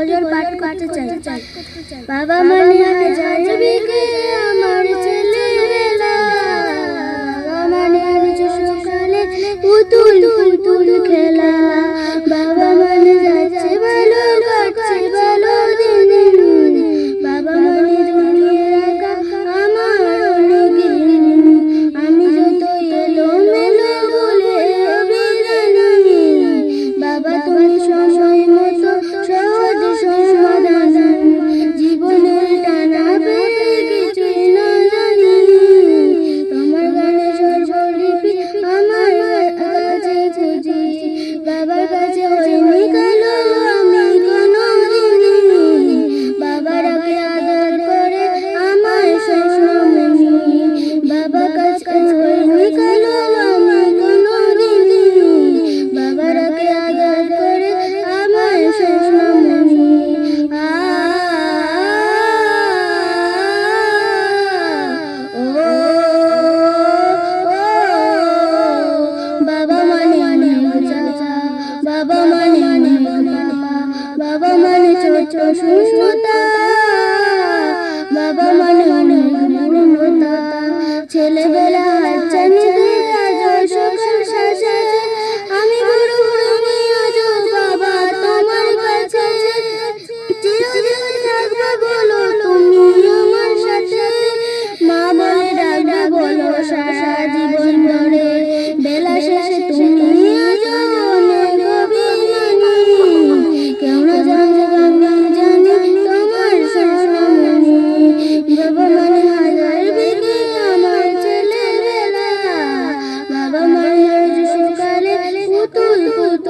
গজল পাঠ করতে চাই। বাবা মানে হাজার বিঘে আমার ছেলেবেলা, বাবা মানে সকালে পুতুল পুতুল খেলা, বাবা মানে যাচ্ছে ভালো কাটছে ভালো দিন, বাবা মানে জমিয়ে রাখা আমার অনেক ঋণ। আমি যত এলো মেলো বলে অভিযানী, বাবা তুমি সময় মতো সহজ সমাধান, জীবনের টানা পেয়ে কিছুই না জানি, তোমার গানে স্বরলিপি আমার কাছে খুঁজি, বাবার কাছে হইনি কালো আমি কোনোদিনই, বাবারাকে আদর করে আমায় সোনামণি, বাবার কাছে হইনি কালো আমি কোনোদিনই, বাবারাকে আদর করে আমায় সোনামণি। বাবা মানে অনেক চাচা, বাবা মানে অনেক বাবা, বাবা মানে ছোট শূন্যতা, বাবা মানে অনেক পূর্ণতা, ছেলেবেলা হাতছানি দিয়ে আজ সকাল সাজে, আমি বড় হইনি আজ বাবা তোমার কাছে, চিরদিন থাকবে বলো তুমি আমার সাথে, মা বলে ডাকবে বলো সারা জীবন ধরে, বেলা শেষে তুমি আজ অনেক অভিমানী, কেউ না জানে আমি জানি তোমার সোনামণি, বাবা মানে হাজার বিঘে আমার ছেলেবেলা, বাবা মানে সকালে পুতুল পুতুল